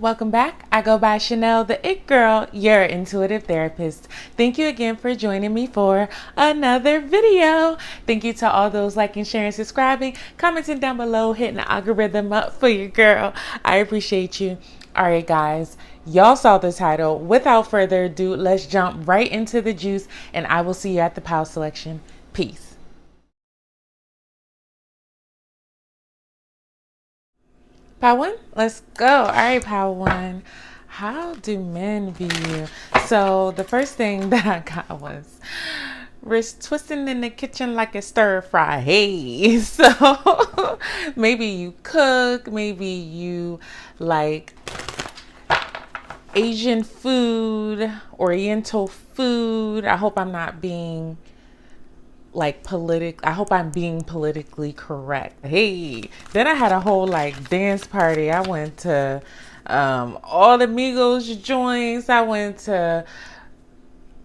Welcome back. I go by Chanel, the It Girl, your intuitive therapist. Thank you again for joining me for another video. Thank you to all those liking, sharing, subscribing, commenting down below, hitting the algorithm up for your girl. I appreciate you. All right, guys, y'all saw the title. Without further ado, let's jump right into the juice, and I will see you at the pile selection. Peace. Pile one, let's go. All right, pile one. How do men view you? So the first thing that I got was wrist twisting in the kitchen like a stir fry. Hey, so maybe you cook, maybe you like Asian food, Oriental food. I hope I'm not being I hope I'm being politically correct. Hey, then I had a whole dance party. I went to all the Migos joints. I went to,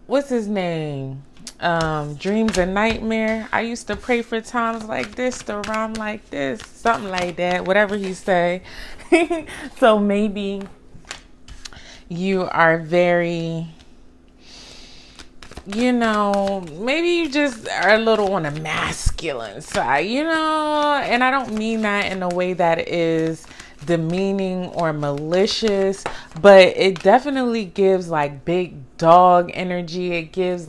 what's his name? Dreams and Nightmare. I used to pray for times like this, to rhyme like this, something like that, whatever he say. So maybe you are very, maybe you just are a little on the masculine side, and I don't mean that in a way that is demeaning or malicious, but it definitely gives big dog energy. It gives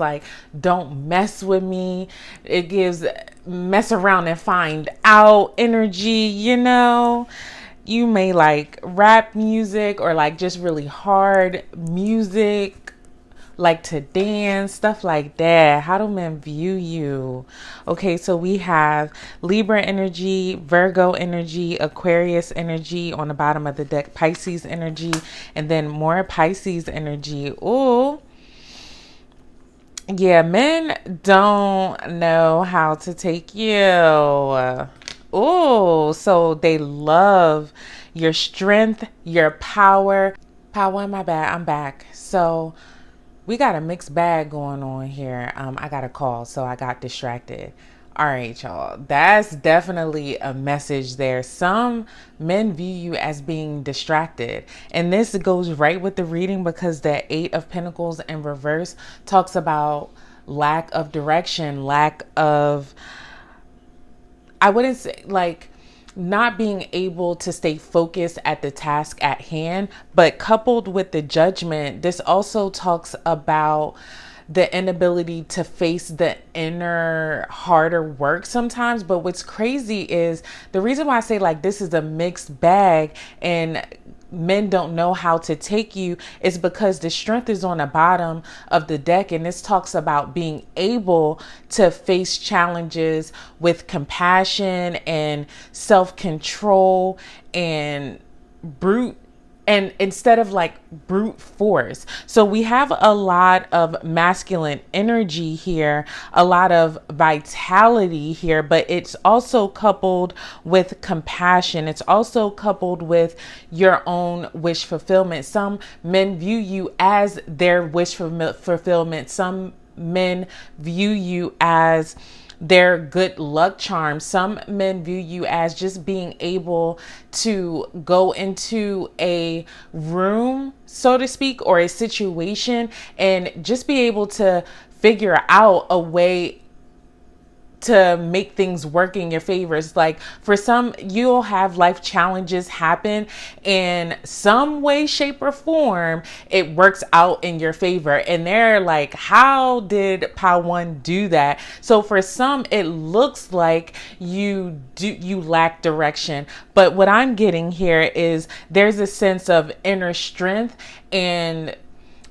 don't mess with me. It gives mess around and find out energy, You may like rap music or just really hard music, to dance, stuff like that. How do men view you? Okay, so we have Libra energy, Virgo energy, Aquarius energy on the bottom of the deck, Pisces energy, and then more Pisces energy. Ooh. Yeah, men don't know how to take you. Oh, so they love your strength, your power. Power, my bad, I'm back. So we got a mixed bag going on here. I got a call, so I got distracted. All right, y'all. That's definitely a message there. Some men view you as being distracted. And this goes right with the reading because the Eight of Pentacles in reverse talks about lack of direction, lack of, I wouldn't say not being able to stay focused at the task at hand, but coupled with the judgment, this also talks about the inability to face the inner harder work sometimes. But what's crazy is the reason why I say this is a mixed bag and men don't know how to take you is because the strength is on the bottom of the deck, and this talks about being able to face challenges with compassion and self-control and instead of brute force. So we have a lot of masculine energy here, a lot of vitality here, but it's also coupled with compassion. It's also coupled with your own wish fulfillment. Some men view you as their wish fulfillment. Some men view you as their good luck charm. Some men view you as just being able to go into a room, so to speak, or a situation and just be able to figure out a way to make things work in your favor. It's for some, you'll have life challenges happen in some way, shape, or form. It works out in your favor. And they're how did pile one do that? So for some, it looks like you lack direction. But what I'm getting here is there's a sense of inner strength and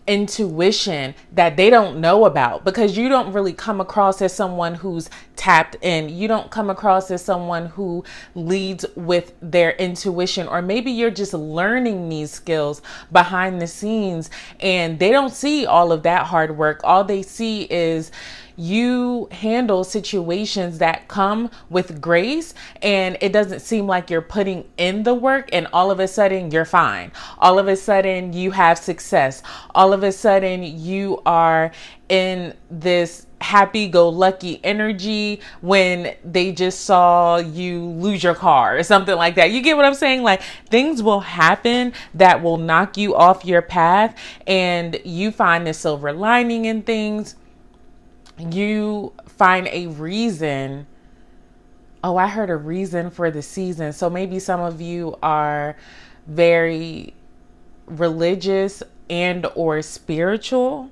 intuition that they don't know about, because you don't really come across as someone who's tapped in. You don't come across as someone who leads with their intuition, or maybe you're just learning these skills behind the scenes and they don't see all of that hard work. All they see is you handle situations that come with grace, and it doesn't seem like you're putting in the work, and all of a sudden you're fine. All of a sudden you have success. All of a sudden you are in this happy-go-lucky energy when they just saw you lose your car or something like that. You get what I'm saying? Like, things will happen that will knock you off your path, and you find the silver lining in things. You find a reason. Oh, I heard a reason for the season. So maybe some of you are very religious and or spiritual.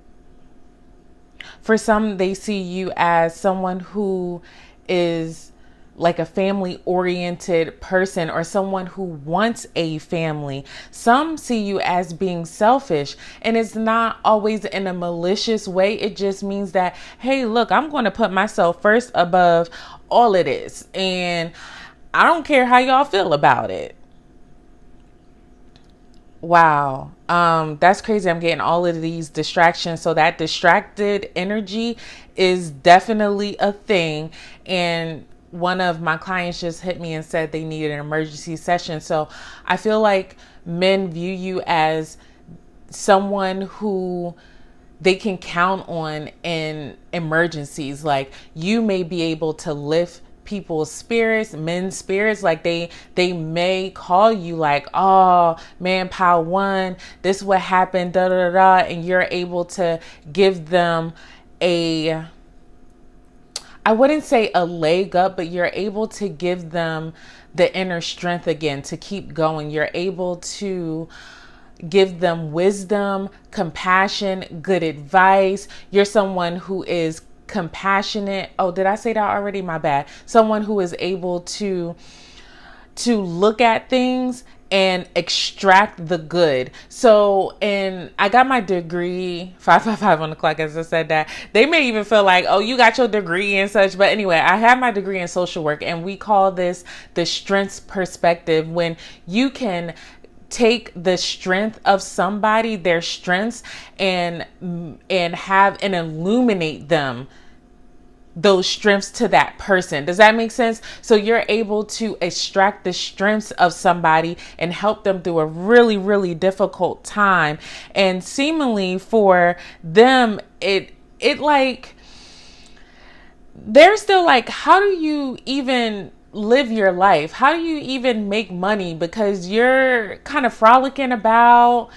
For some, they see you as someone who is like a family oriented person or someone who wants a family. Some see you as being selfish, and it's not always in a malicious way. It just means that, hey, look, I'm going to put myself first above all of this, and I don't care how y'all feel about it. Wow. That's crazy. I'm getting all of these distractions. So that distracted energy is definitely a thing. And one of my clients just hit me and said they needed an emergency session. So I feel like men view you as someone who they can count on in emergencies. Like, you may be able to lift people's spirits, men's spirits. Like, they may call you like, oh man, pile one, this what happened, da da da, and you're able to give them a, I wouldn't say a leg up, but you're able to give them the inner strength again to keep going. You're able to give them wisdom, compassion, good advice. You're someone who is compassionate. Oh, did I say that already? My bad. Someone who is able to look at things and extract the good. So, and I got my degree, 555 on the clock, as I said that. They may even feel like, oh, you got your degree and such. But anyway, I have my degree in social work, and we call this the strengths perspective, when you can take the strength of somebody, their strengths, and have and illuminate them, those strengths to that person. Does that make sense? So you're able to extract the strengths of somebody and help them through a really, really difficult time. And seemingly for them, it like, they're still like, how do you even live your life? How do you even make money? Because you're kind of frolicking about,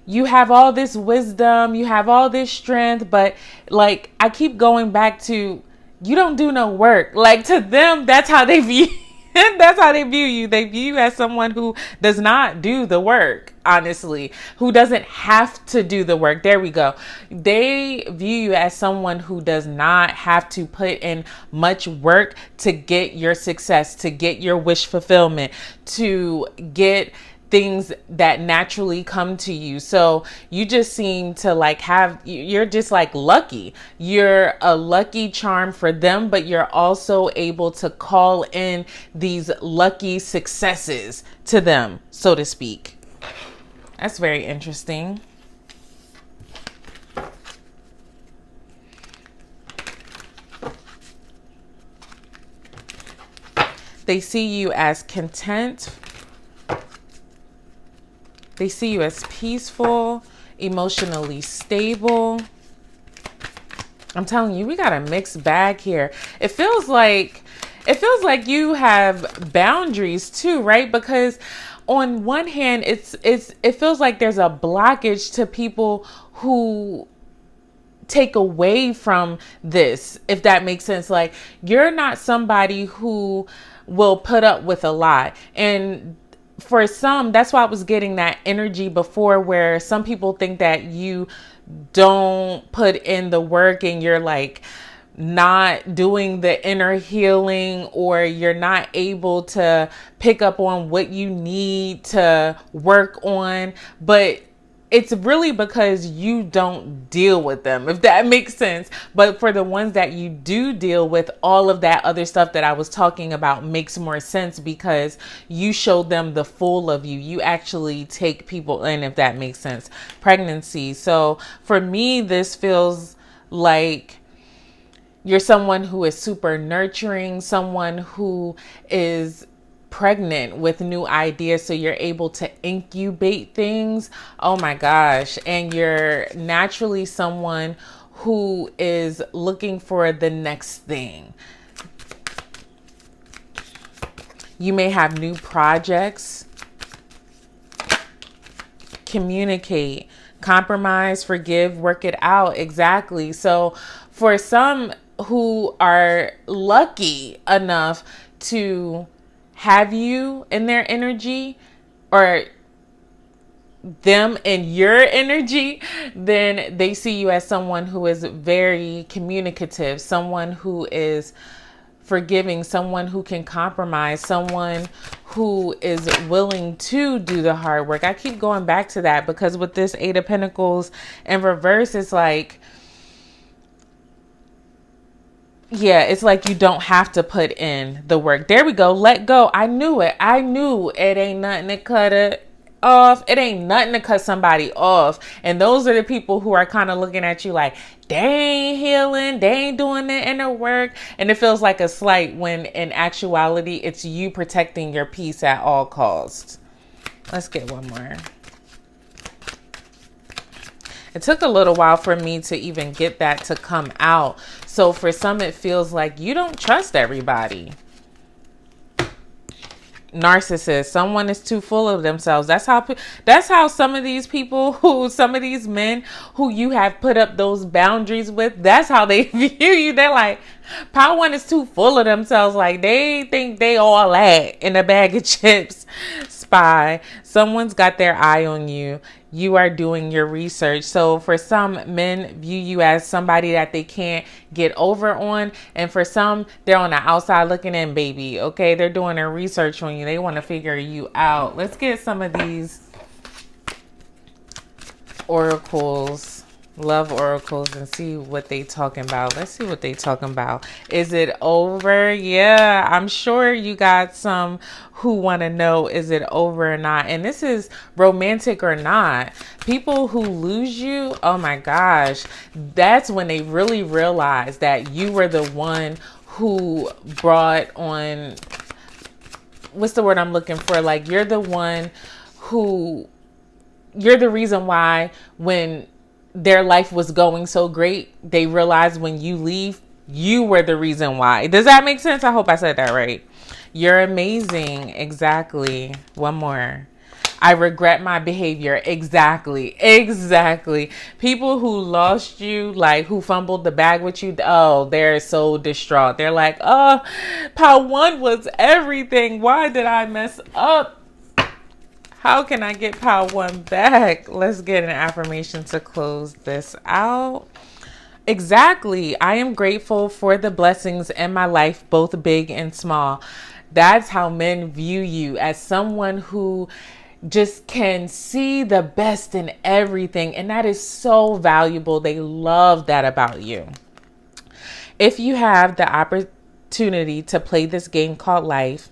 you have all this wisdom, you have all this strength, but like, I keep going back to, you don't do no work. Like, to them, that's how they view that's how they view you. They view you as someone who does not do the work, honestly, who doesn't have to do the work. There we go. They view you as someone who does not have to put in much work to get your success, to get your wish fulfillment, to get things that naturally come to you. So you just seem to like you're just like lucky. You're a lucky charm for them, but you're also able to call in these lucky successes to them, so to speak. That's very interesting. They see you as content. They see you as peaceful, emotionally stable. I'm telling you, we got a mixed bag here. It feels like you have boundaries too, right? Because on one hand, it feels like there's a blockage to people who take away from this, if that makes sense. Like, you're not somebody who will put up with a lot. And for some, that's why I was getting that energy before, where some people think that you don't put in the work and you're like not doing the inner healing, or you're not able to pick up on what you need to work on. But it's really because you don't deal with them, if that makes sense. But for the ones that you do deal with, all of that other stuff that I was talking about makes more sense, because you show them the full of you. You actually take people in, if that makes sense. Pregnancy. So for me, this feels like you're someone who is super nurturing, someone who is pregnant with new ideas, so you're able to incubate things. Oh my gosh. And you're naturally someone who is looking for the next thing. You may have new projects. Communicate, compromise, forgive, work it out. Exactly. So for some who are lucky enough to have you in their energy, or them in your energy, then they see you as someone who is very communicative, someone who is forgiving, someone who can compromise, someone who is willing to do the hard work. I keep going back to that because with this Eight of Pentacles in reverse, it's like, yeah, it's like you don't have to put in the work. There we go. Let go. I knew it. I knew it ain't nothing to cut it off. It ain't nothing to cut somebody off. And those are the people who are kind of looking at you like, they ain't healing. They ain't doing the inner work. And it feels like a slight when in actuality, it's you protecting your peace at all costs. Let's get one more. It took a little while for me to even get that to come out. So for some, it feels like you don't trust everybody. Narcissist. Someone is too full of themselves. That's how some of these people some of these men who you have put up those boundaries with, that's how they view you. They're like, Power One is too full of themselves. Like they think they all that in a bag of chips. Spy. Someone's got their eye on you. You are doing your research. So for some, men view you as somebody that they can't get over on. And for some, they're on the outside looking in, baby. Okay, they're doing their research on you. They want to figure you out. Let's get some of these oracles, love oracles, and see what they talking about. Let's see what they talking about. Is it over? Yeah, I'm sure you got some who want to know, is it over or not? And this is romantic or not. People who lose you, oh my gosh, that's when they really realize that you were the one who brought on, what's the word I'm looking for? Like you're the one who, you're the reason why when their life was going so great, they realized when you leave, you were the reason why. Does that make sense? I hope I said that right. You're amazing. Exactly. One more. I regret my behavior. Exactly. Exactly. People who lost you, like who fumbled the bag with you, oh, they're so distraught. They're like, oh, Power One was everything. Why did I mess up? How can I get Power One back? Let's get an affirmation to close this out. Exactly. I am grateful for the blessings in my life, both big and small. That's how men view you, as someone who just can see the best in everything. And that is so valuable. They love that about you. If you have the opportunity to play this game called life,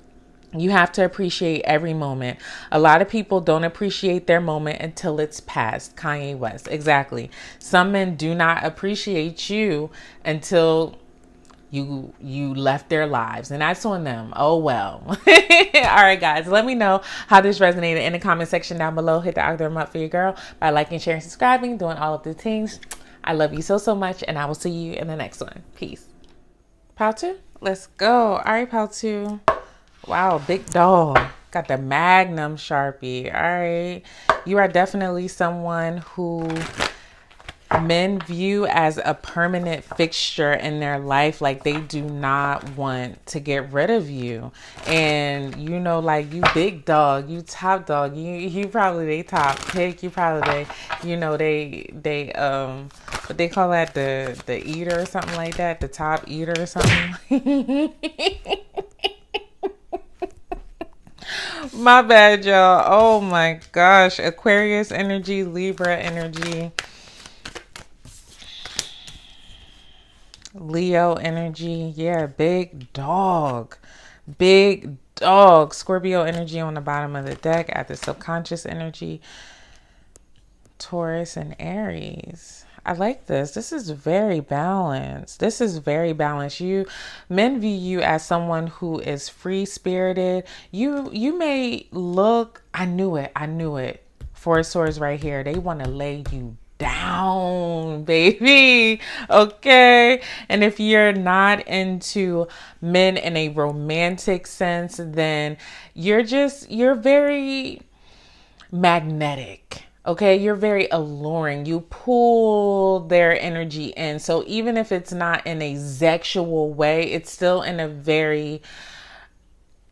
you have to appreciate every moment. A lot of people don't appreciate their moment until it's past. Kanye West. Exactly. Some men do not appreciate you until you left their lives, and that's on them. Oh well. All right, guys, let me know how this resonated in the comment section down below. Hit the algorithm up for your girl by liking, sharing, subscribing, doing all of the things. I love you so much, and I will see you in the next one. Peace. Pal 2, let's go. All right, Pal 2. Wow, big dog. Got the Magnum Sharpie. All right. You are definitely someone who men view as a permanent fixture in their life. Like they do not want to get rid of you. And you know, like you big dog, you top dog, you probably they top pick. You probably they what they call that, the eater or something like that, the top eater or something. My bad, y'all. Oh my gosh. Aquarius energy, Libra energy, Leo energy. Yeah, big dog. Big dog. Scorpio energy on the bottom of the deck at the subconscious energy. Taurus and Aries. I like this. This is very balanced. This is very balanced. Men view you as someone who is free spirited. You may look, I knew it. Four of Swords right here. They want to lay you down, baby. Okay. And if you're not into men in a romantic sense, then you're very magnetic. Okay, you're very alluring. You pull their energy in. So even if it's not in a sexual way, it's still in a very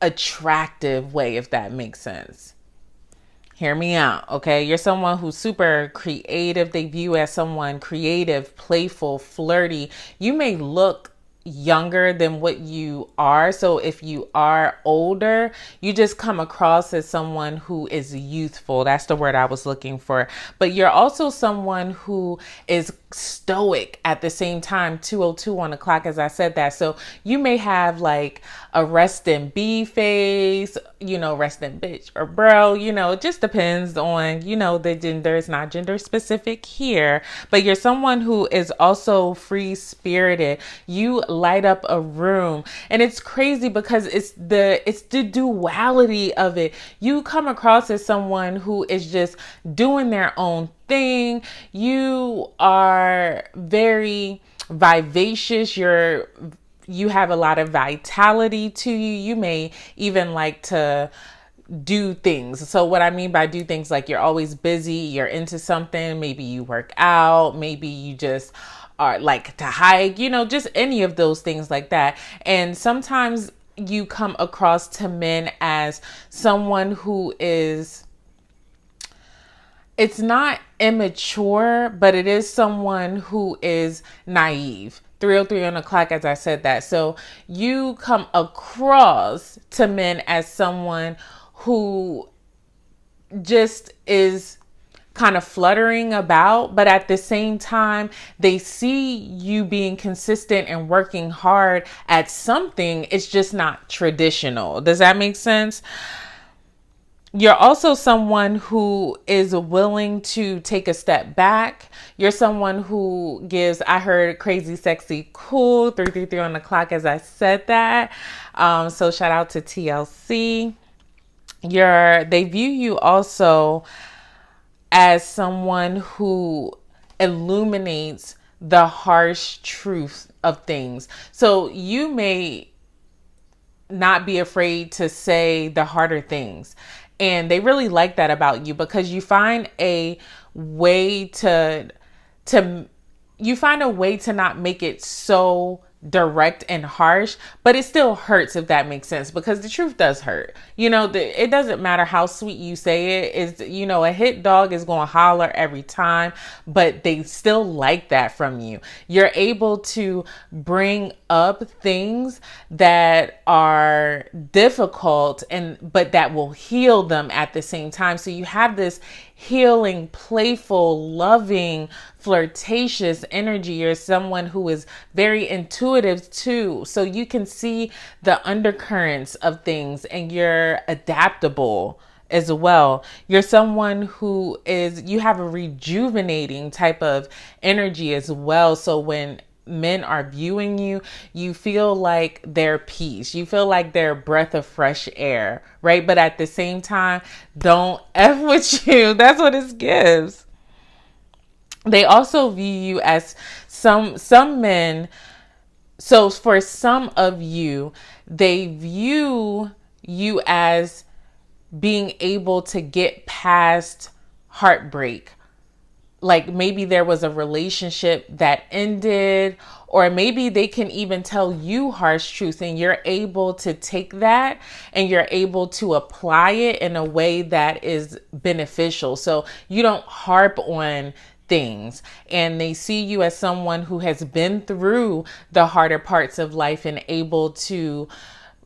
attractive way, if that makes sense. Hear me out, okay? You're someone who's super creative. They view you as someone creative, playful, flirty. You may look younger than what you are. So if you are older, you just come across as someone who is youthful. That's the word I was looking for. But you're also someone who is stoic at the same time. 2:02 on the clock, as I said that. So you may have like a rest in B face, rest in bitch or bro, it just depends on, the gender. It's not gender specific here, but you're someone who is also free spirited. You light up a room, and it's crazy because it's the duality of it. You come across as someone who is just doing their own thing. You are very vivacious. You have a lot of vitality to you. You may even like to do things. So what I mean by do things, like you're always busy, you're into something, maybe you work out, maybe you just are like to hike, just any of those things like that. And sometimes you come across to men as someone who is, it's not immature, but it is someone who is naive. 3:03 on the clock, as I said that. So you come across to men as someone who just is kind of fluttering about, but at the same time, they see you being consistent and working hard at something. It's just not traditional. Does that make sense? You're also someone who is willing to take a step back. You're someone who gives, I heard crazy, sexy, cool, 3:33 on the clock, as I said that. So shout out to TLC. They view you also as someone who illuminates the harsh truth of things. So you may not be afraid to say the harder things. And they really like that about you, because you find a way to not make it so direct and harsh, but it still hurts, if that makes sense, because the truth does hurt. It doesn't matter how sweet you say it. Is a hit dog is going to holler every time, but they still like that from you. You're able to bring up things that are difficult but that will heal them at the same time. So you have this healing, playful, loving, flirtatious energy. You're someone who is very intuitive too. So you can see the undercurrents of things, and you're adaptable as well. You're someone who you have a rejuvenating type of energy as well. So when men are viewing you, you feel like they're peace. You feel like they're a breath of fresh air, right? But at the same time, don't F with you. That's what it gives. They also view you as some men. So for some of you, they view you as being able to get past heartbreak. Like maybe there was a relationship that ended, or maybe they can even tell you harsh truth, and you're able to take that and you're able to apply it in a way that is beneficial. So you don't harp on things, and they see you as someone who has been through the harder parts of life and able to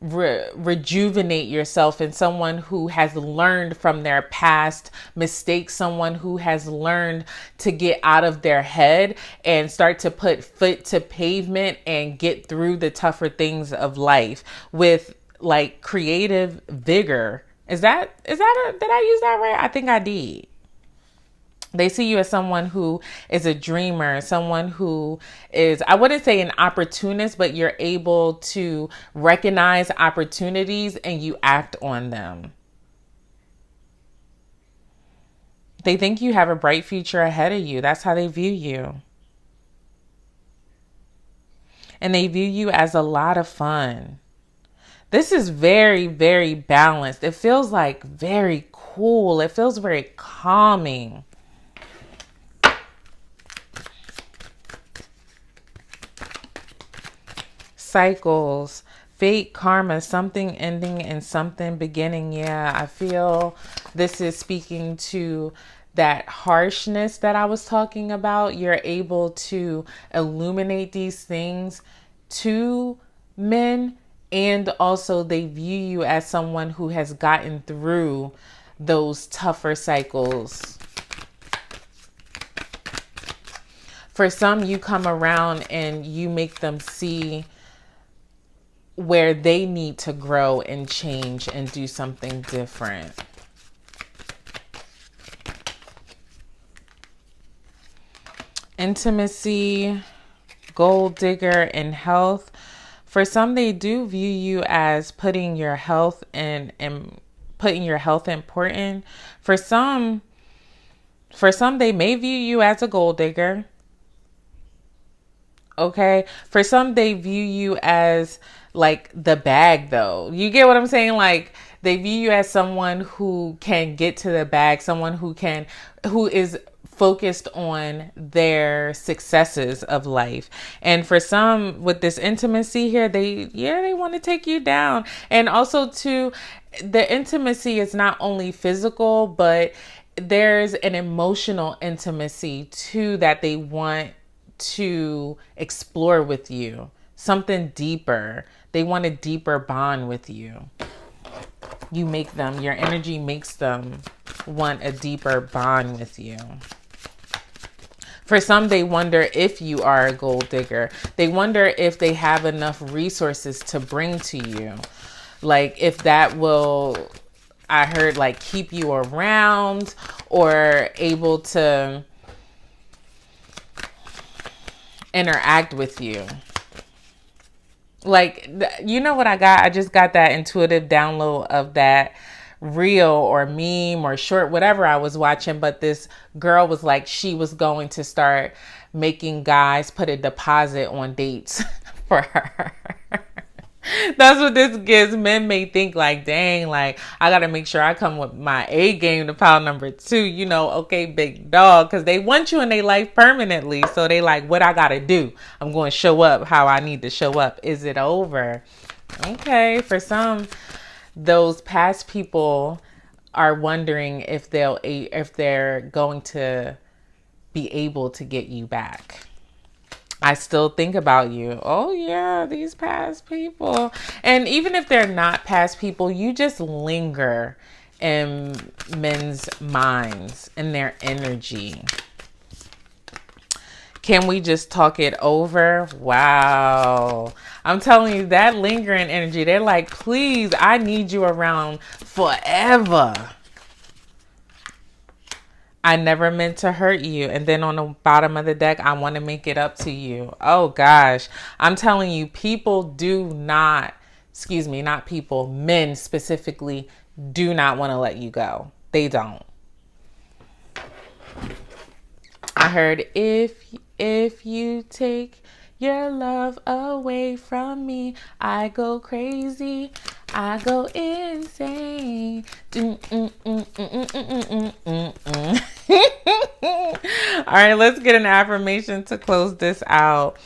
rejuvenate yourself, and someone who has learned from their past mistakes, someone who has learned to get out of their head and start to put foot to pavement and get through the tougher things of life with like creative vigor. Did I use that right? I think I did. They see you as someone who is a dreamer, someone who is, I wouldn't say an opportunist, but you're able to recognize opportunities and you act on them. They think you have a bright future ahead of you. That's how they view you. And they view you as a lot of fun. This is very, very balanced. It feels like very cool. It feels very calming. Cycles, fate, karma, something ending and something beginning. Yeah, I feel this is speaking to that harshness that I was talking about. You're able to illuminate these things to men, and also they view you as someone who has gotten through those tougher cycles. For some, you come around and you make them see where they need to grow and change and do something different. Intimacy, gold digger, and health. For some, they do view you as putting your health and putting your health important. For some, they may view you as a gold digger. Okay. For some, they view you as like the bag, though. You get what I'm saying? Like, they view you as someone who can get to the bag, someone who is focused on their successes of life. And for some, with this intimacy here, they want to take you down. And also too, the intimacy is not only physical, but there's an emotional intimacy too that they want to explore with you. Something deeper. They want a deeper bond with you. Your energy makes them want a deeper bond with you. For some, they wonder if you are a gold digger. They wonder if they have enough resources to bring to you. Like, if that will, I heard, like, keep you around or able to interact with you. Like, you know what I got? I just got that intuitive download of that reel or meme or short, whatever I was watching. But this girl was like, she was going to start making guys put a deposit on dates for her. That's what this gives. Men may think like, dang, like, I got to make sure I come with my A game to pile number 2, you know, okay, big dog, because they want you in their life permanently. So they like, what I got to do? I'm going to show up how I need to show up. Is it over? Okay. For some, those past people are wondering if they're going to be able to get you back. I still think about you. Oh yeah, these past people. And even if they're not past people, you just linger in men's minds and their energy. Can we just talk it over? Wow. I'm telling you, that lingering energy, they're like, please, I need you around forever. I never meant to hurt you. And then on the bottom of the deck, I want to make it up to you. Oh gosh. I'm telling you, not people, men specifically do not want to let you go. They don't. I heard, if you take your love away from me, I go crazy. I go insane. All right, let's get an affirmation to close this out.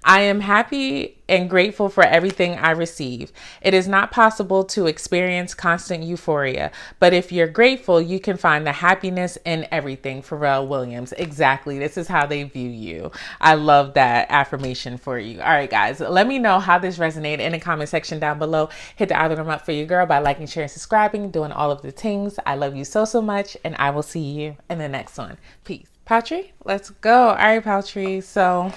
I am happy and grateful for everything I receive. It is not possible to experience constant euphoria, but if you're grateful, you can find the happiness in everything. Pharrell Williams. Exactly. This is how they view you. I love that affirmation for you. All right, guys, let me know how this resonated in the comment section down below. Hit the algorithm up for your girl by liking, sharing, subscribing, doing all of the things. I love you so, so much, and I will see you in the next one. Peace. Paltry, let's go. All right, Paltry. So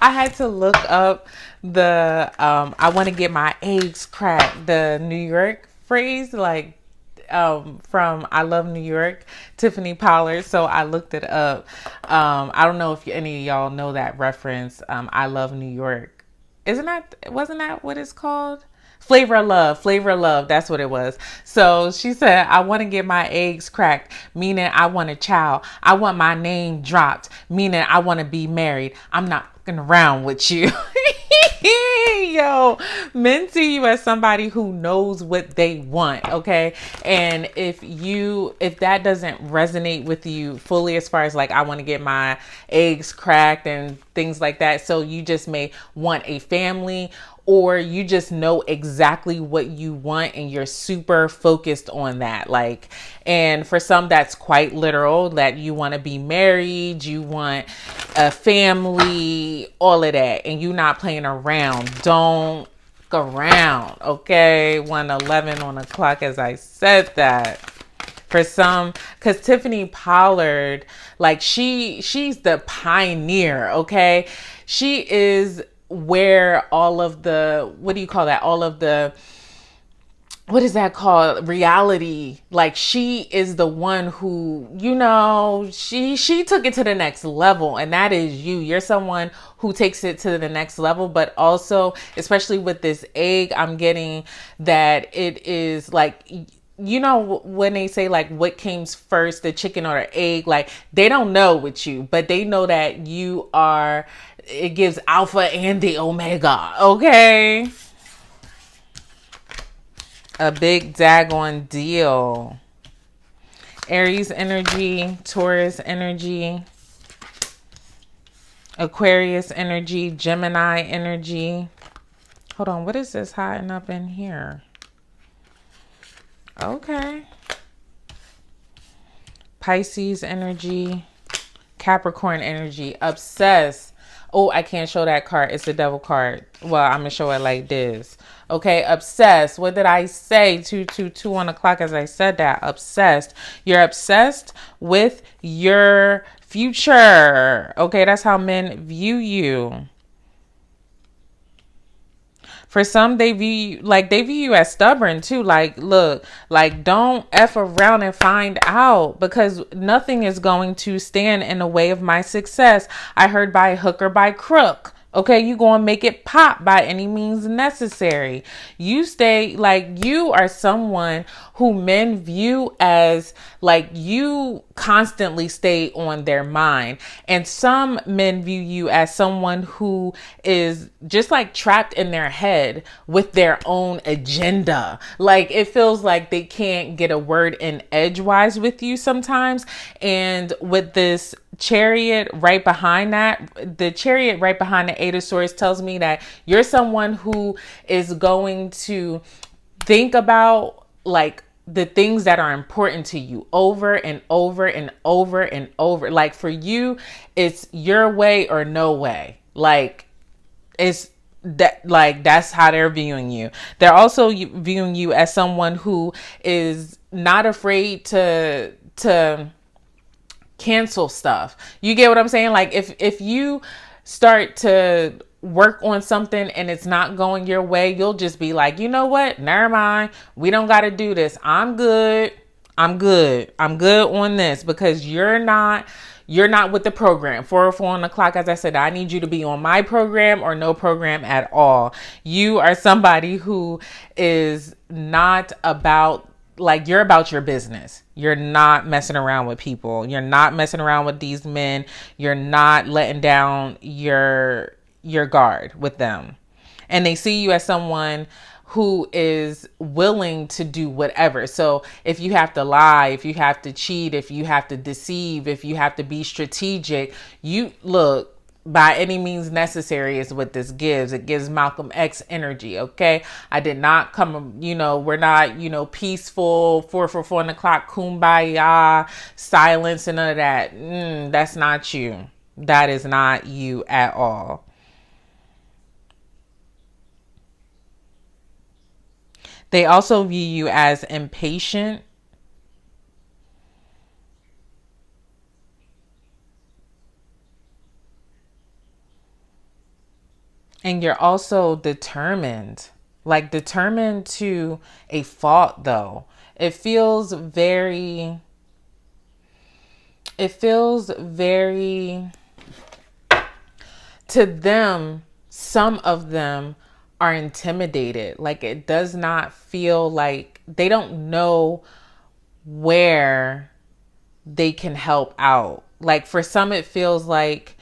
I had to look up I want to get my eggs cracked, the New York phrase, like from I Love New York, Tiffany Pollard. So I looked it up. I don't know if any of y'all know that reference. I Love New York. Wasn't that what it's called? Flavor of love, flavor of love. That's what it was. So she said, I want to get my eggs cracked, meaning I want a child. I want my name dropped, meaning I want to be married. I'm not fucking around with you. Yo, men see you as somebody who knows what they want, okay? And if that doesn't resonate with you fully, as far as like, I want to get my eggs cracked and things like that, so you just may want a family, or you just know exactly what you want and you're super focused on that. Like, and for some, that's quite literal, that you want to be married, you want a family, all of that, and you're not playing around. Don't go around, okay? 1:11 on the clock as I said that. For some, because Tiffany Pollard, like she's the pioneer, okay? She is where all of the, what do you call that? All of the, what is that called? Reality. Like, she is the one who, you know, she took it to the next level, and that is you. You're someone who takes it to the next level, but also, especially with this egg, I'm getting that it is like, you know, when they say like, what came first, the chicken or the egg, like they don't know with you, but they know that you are, it gives alpha and the omega, okay? A big daggone deal. Aries energy, Taurus energy, Aquarius energy, Gemini energy. Hold on, what is this hiding up in here? Okay. Pisces energy, Capricorn energy, obsessed. Oh, I can't show that card. It's the devil card. Well, I'm going to show it like this. Okay, obsessed. What did I say? 222 on the clock as I said that. Obsessed. You're obsessed with your future. Okay, that's how men view you. For some, they view you as stubborn too. Like, look, like, don't F around and find out, because nothing is going to stand in the way of my success. I heard by hook or by crook. Okay, you gonna make it pop by any means necessary. You stay, like, you are someone who men view as, like, you constantly stay on their mind. And some men view you as someone who is just like trapped in their head with their own agenda. Like, it feels like they can't get a word in edgewise with you sometimes. And with this Chariot right behind that, the Chariot right behind the Eight of Swords tells me that you're someone who is going to think about, like, the things that are important to you over and over and over and over. Like, for you, it's your way or no way. Like, it's that, like, that's how they're viewing you. They're also viewing you as someone who is not afraid to cancel stuff. You get what I'm saying? Like, if you start to work on something and it's not going your way, you'll just be like, you know what? Never mind. We don't got to do this. I'm good. I'm good on this, because you're not with the program. 4:04 on the clock. As I said, I need you to be on my program or no program at all. You are somebody who is not about, like, you're about your business. You're not messing around with people. You're not messing around with these men. You're not letting down your guard with them. And they see you as someone who is willing to do whatever. So if you have to lie, if you have to cheat, if you have to deceive, if you have to be strategic, you look, by any means necessary is what this gives. It gives Malcolm X energy. Okay. I did not come, we're not, peaceful, 4:44 on the clock, kumbaya, silence and none of that. That's not you. That is not you at all. They also view you as impatient. And you're also determined, like determined to a fault though. It feels very, to them, some of them are intimidated. Like, it does not feel like they don't know where they can help out. Like, for some, it feels like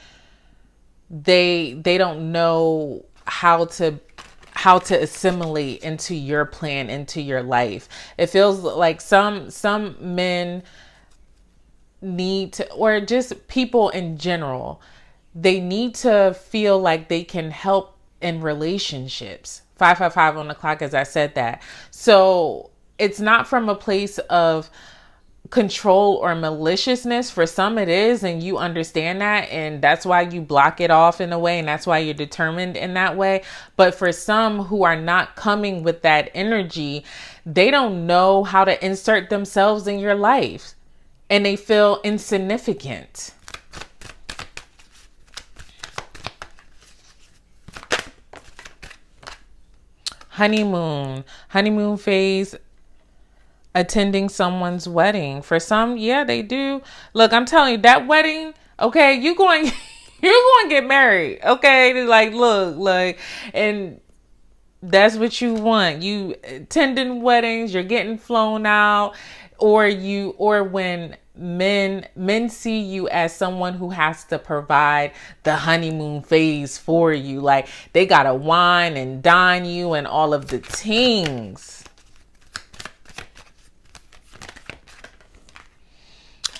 they don't know how to assimilate into your plan, into your life. It feels like some men need to, or just people in general, they need to feel like they can help in relationships. 555 on the clock, as I said that. So it's not from a place of control or maliciousness. For some it is, and you understand that, and that's why you block it off in a way, and that's why you're determined in that way. But for some who are not coming with that energy, they don't know how to insert themselves in your life, and they feel insignificant. Honeymoon phase, attending someone's wedding. For some, yeah, they do. Look, I'm telling you, that wedding, okay, you're going to get married, okay? Like, look, like, and that's what you want. You attending weddings, you're getting flown out, or when men see you as someone who has to provide the honeymoon phase for you. Like, they gotta wine and dine you and all of the things.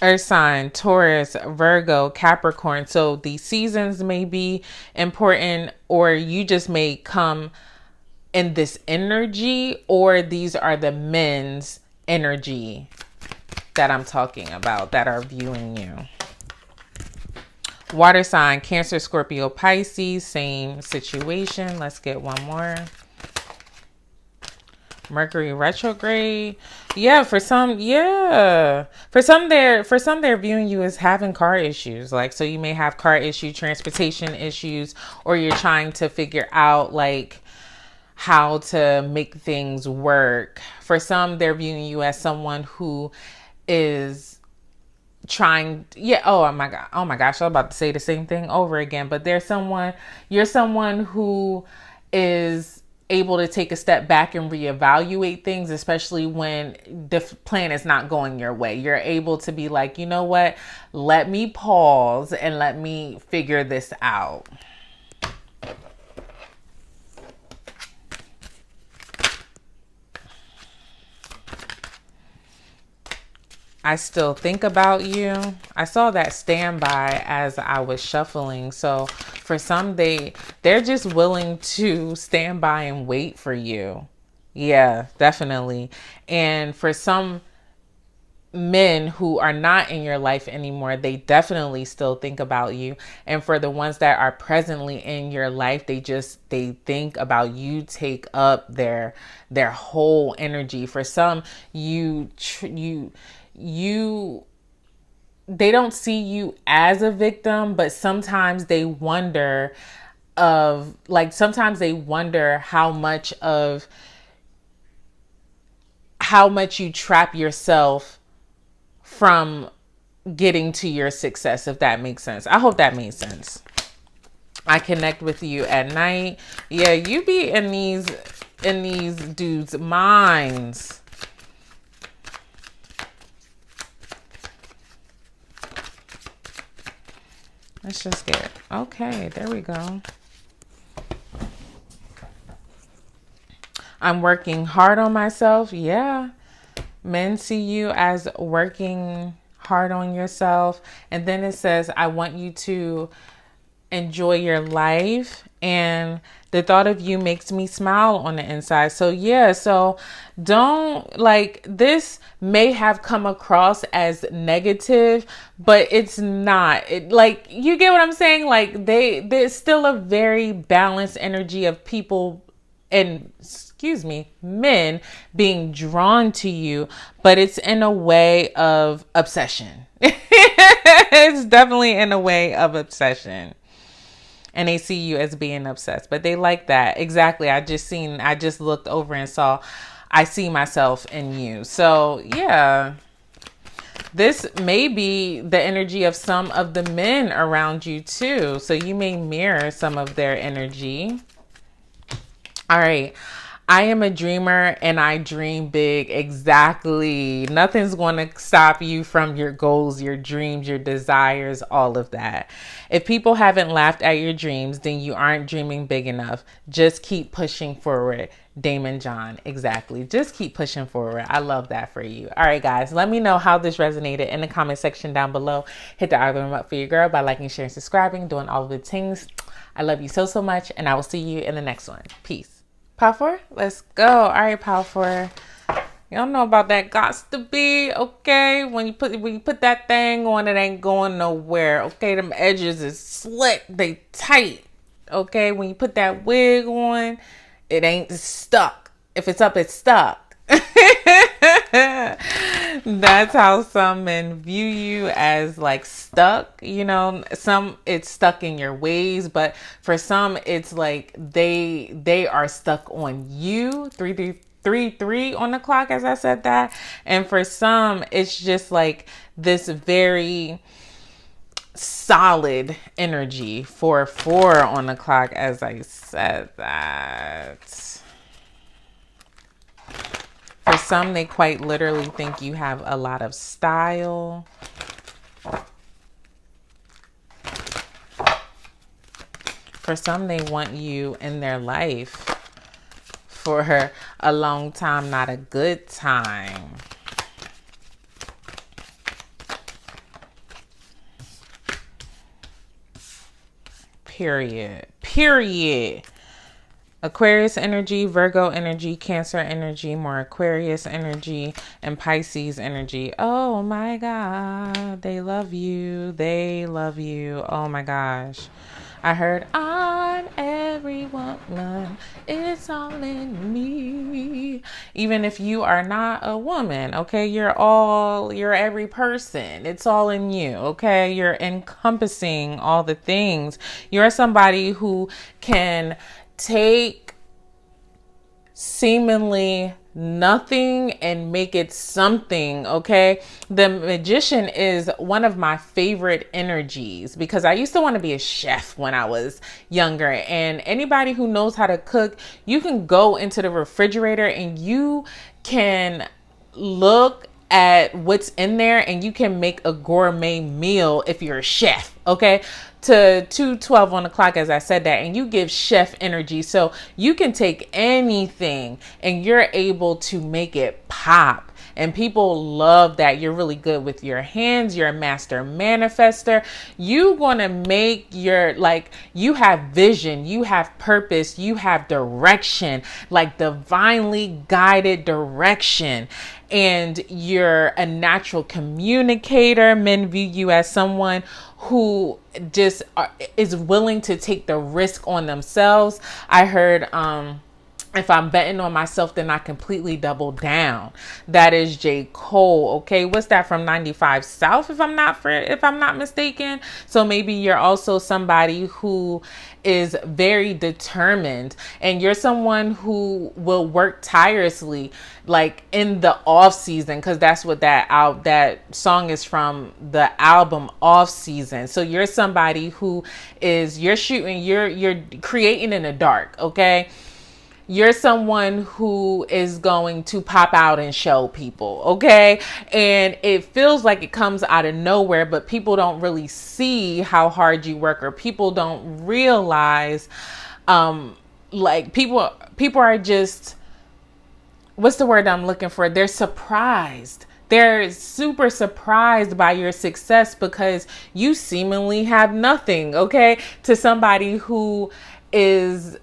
Earth sign, Taurus, Virgo, Capricorn. So the seasons may be important, or you just may come in this energy, or these are the men's energy that I'm talking about that are viewing you. Water sign, Cancer, Scorpio, Pisces, same situation. Let's get one more. Mercury retrograde. Yeah, for some, yeah. For some they're viewing you as having car issues. Like, so you may have car issues, transportation issues, or you're trying to figure out like how to make things work. For some, they're viewing you as someone who is trying, yeah, oh my gosh, I was about to say the same thing over again, but you're someone who is able to take a step back and reevaluate things, especially when the plan is not going your way. You're able to be like, you know what, let me pause and let me figure this out. I still think about you. I saw that standby as I was shuffling. So for some, they're just willing to stand by and wait for you. Yeah, definitely. And for some men who are not in your life anymore, they definitely still think about you. And for the ones that are presently in your life, they think about you, take up their whole energy. For some, they don't see you as a victim, but sometimes they wonder how much you trap yourself from getting to your success, if that makes sense. I hope that made sense. I connect with you at night. Yeah, you be in these dudes' minds. Let's just get, okay, there we go. I'm working hard on myself. Yeah. Men see you as working hard on yourself. And then it says, I want you to enjoy your life, and the thought of you makes me smile on the inside. So yeah, so don't, like, this may have come across as negative, but it's not. Like, you get what I'm saying? Like, there's still a very balanced energy of people and men being drawn to you, but it's in a way of obsession. It's definitely in a way of obsession. And they see you as being obsessed, but they like that. Exactly. I just looked over and saw, I see myself in you. So yeah, this may be the energy of some of the men around you too. So you may mirror some of their energy. All right. I am a dreamer and I dream big. Exactly. Nothing's going to stop you from your goals, your dreams, your desires, all of that. If people haven't laughed at your dreams, then you aren't dreaming big enough. Just keep pushing forward. Damon John. Exactly. Just keep pushing forward. I love that for you. All right, guys. Let me know how this resonated in the comment section down below. Hit the algorithm up for your girl by liking, sharing, subscribing, doing all of the things. I love you so, so much. And I will see you in the next one. Peace. Power 4, let's go. All right, Power 4. Y'all know about that gots to be, okay? When you put that thing on, it ain't going nowhere, okay? Them edges is slick, they tight, okay? When you put that wig on, it ain't stuck. If it's up, it's stuck. That's how some men view you, as like stuck, you know. Some it's stuck in your ways, but for some it's like they are stuck on you. 3 on the clock, as I said that. And for some it's just like this very solid energy. 4 on the clock, as I said that. For some, they quite literally think you have a lot of style. For some, they want you in their life for a long time, not a good time. Period. Aquarius energy, Virgo energy, Cancer energy, more Aquarius energy, and Pisces energy. Oh my God, they love you. They love you. Oh my gosh. I heard, I'm every woman, it's all in me. Even if you are not a woman, okay, you're every person. It's all in you, okay? You're encompassing all the things. You're somebody who can take seemingly nothing and make it something, okay? The Magician is one of my favorite energies because I used to want to be a chef when I was younger. And anybody who knows how to cook, you can go into the refrigerator and you can look at what's in there and you can make a gourmet meal if you're a chef, okay? To 2:12 on the clock, as I said that, and you give chef energy. So you can take anything and you're able to make it pop. And people love that. You're really good with your hands. You're a master manifester. You gonna make your, like, you have vision, you have purpose, you have direction, like divinely guided direction. And you're a natural communicator. Men view you as someone who just is willing to take the risk on themselves. I heard, if I'm betting on myself, then I completely double down. That is J. Cole. Okay, what's that, from 95 South, if I'm not mistaken. So maybe you're also somebody who is very determined, and you're someone who will work tirelessly, like in the off season, because that's what that song is from, the album Off Season. So you're somebody who is, you're creating in the dark. Okay. You're someone who is going to pop out and show people, okay? And it feels like it comes out of nowhere, but people don't really see how hard you work, or people don't realize, like people are just, what's the word I'm looking for? They're surprised. They're super surprised by your success because you seemingly have nothing, okay? To somebody who is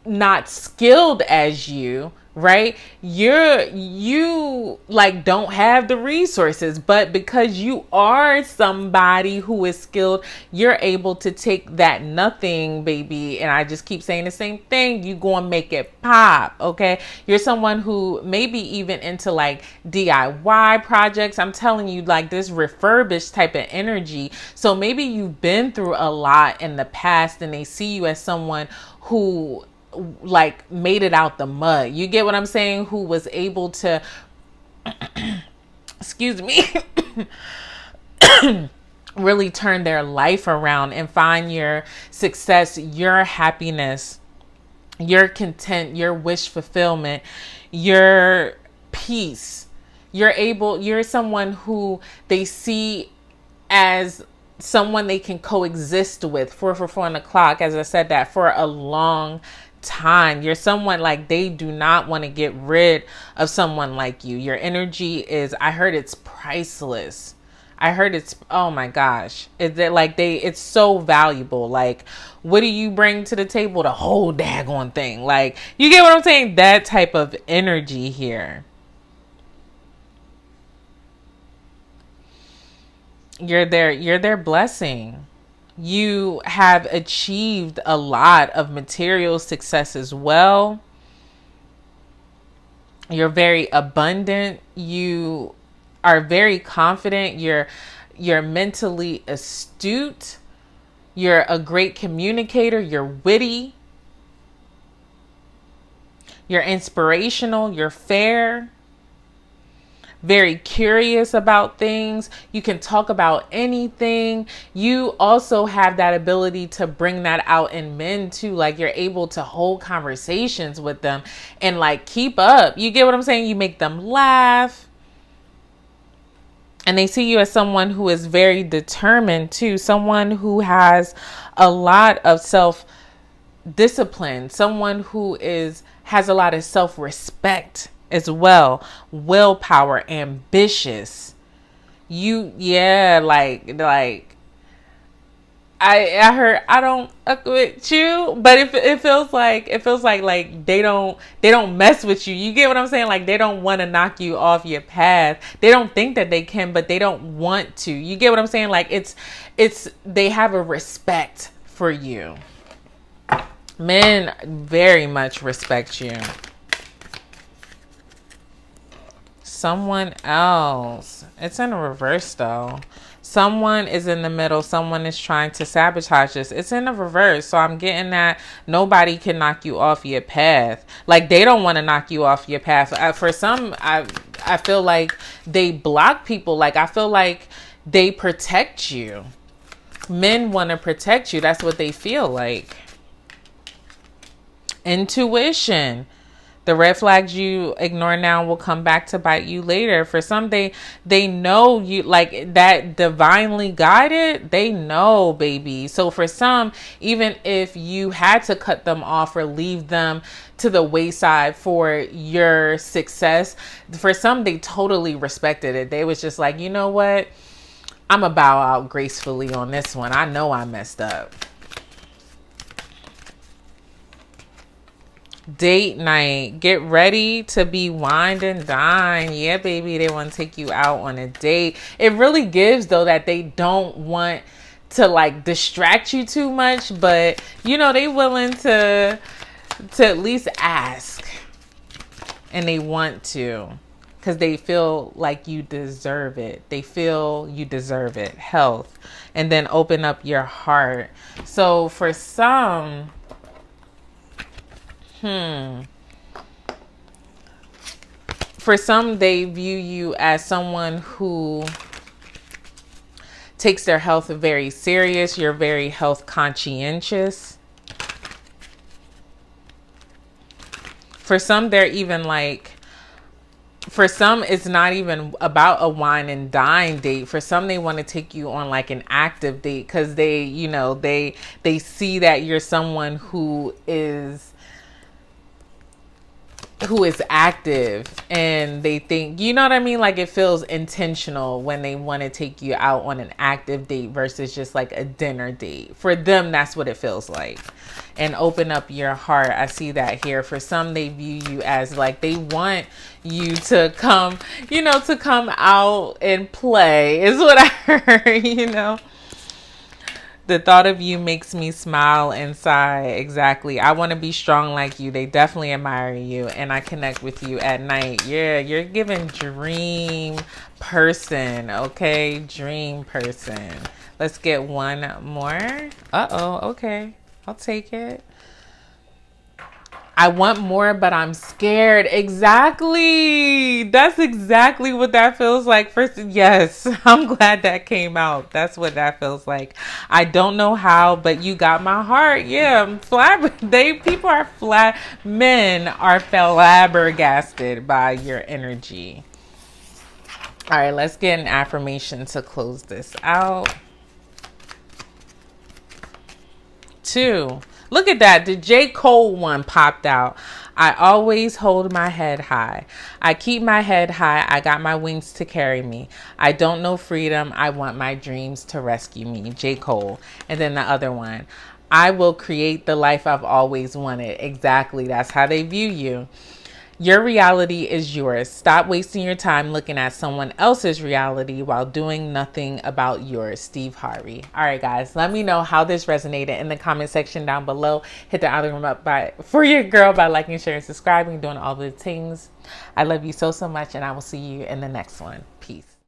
not skilled as you, right? You like don't have the resources, but because you are somebody who is skilled, you're able to take that nothing, baby. And I just keep saying the same thing. You gonna make it pop, okay? You're someone who maybe even into like DIY projects. I'm telling you, like this refurbished type of energy. So maybe you've been through a lot in the past and they see you as someone who like made it out the mud. You get what I'm saying? Who was able to excuse me really turn their life around and find your success, your happiness, your content, your wish fulfillment, your peace. You're someone who they see as someone they can coexist with for 4 o'clock, as I said that, for a long time. You're someone like they do not want to get rid of someone like you. Your energy is, I heard it's priceless. I heard it's, oh my gosh. It's so valuable. Like, what do you bring to the table? The whole daggone thing. Like, you get what I'm saying? That type of energy here. You're their blessing. You have achieved a lot of material success as well. You're very abundant. You are very confident. You're mentally astute. You're a great communicator. You're witty. You're inspirational. You're fair. Very curious about things. You can talk about anything. You also have that ability to bring that out in men too. Like, you're able to hold conversations with them and like keep up. You get what I'm saying? You make them laugh. And they see you as someone who is very determined too. Someone who has a lot of self-discipline. Someone who has a lot of self-respect as well. Willpower, ambitious. I heard, I don't with you, but it feels like they don't mess with you. You get what I'm saying? Like, they don't want to knock you off your path. They don't think that they can, but they don't want to. You get what I'm saying? Like, they have a respect for you. Men very much respect you. Someone else. It's in reverse though. Someone is in the middle. Someone is trying to sabotage this. It's in the reverse. So I'm getting that nobody can knock you off your path. Like, they don't want to knock you off your path. For some, I feel like they block people. Like, I feel like they protect you. Men want to protect you. That's what they feel like. Intuition. The red flags you ignore now will come back to bite you later. For some, they know you, like that divinely guided. They know, baby. So for some, even if you had to cut them off or leave them to the wayside for your success, for some, they totally respected it. They was just like, you know what? I'm gonna bow out gracefully on this one. I know I messed up. Date night. Get ready to be wined and dined. Yeah, baby, they want to take you out on a date. It really gives, though, that they don't want to like distract you too much, but you know, they willing to at least ask, and they want to, because they feel like you deserve it. They feel you deserve it. Health. And then open up your heart. So for some, for some, they view you as someone who takes their health very serious. You're very health conscientious. For some, they're even like, for some, it's not even about a wine and dine date. For some, they want to take you on like an active date, because they, you know, they see that you're someone who is active, and they think, you know what I mean? Like, it feels intentional when they want to take you out on an active date versus just like a dinner date. For them, that's what it feels like. And open up your heart. I see that here. For some, they view you as like, they want you to come, you know, to come out and play is what I heard, you know. The thought of you makes me smile inside. Exactly. I want to be strong like you. They definitely admire you, and I connect with you at night. Yeah, you're giving dream person. Okay, dream person. Let's get one more. Uh-oh. Okay, I'll take it. I want more, but I'm scared. Exactly. That's exactly what that feels like. First, yes, I'm glad that came out. That's what that feels like. I don't know how, but you got my heart. Yeah, I'm people are flat. Men are flabbergasted by your energy. All right, let's get an affirmation to close this out. 2. Look at that. The J. Cole one popped out. I always hold my head high. I keep my head high. I got my wings to carry me. I don't know freedom. I want my dreams to rescue me. J. Cole. And then the other one. I will create the life I've always wanted. Exactly. That's how they view you. Your reality is yours. Stop wasting your time looking at someone else's reality while doing nothing about yours. Steve Harvey. All right, guys, let me know how this resonated in the comment section down below. Hit the algorithm up for your girl by liking, sharing, subscribing, doing all the things. I love you so, so much, and I will see you in the next one. Peace.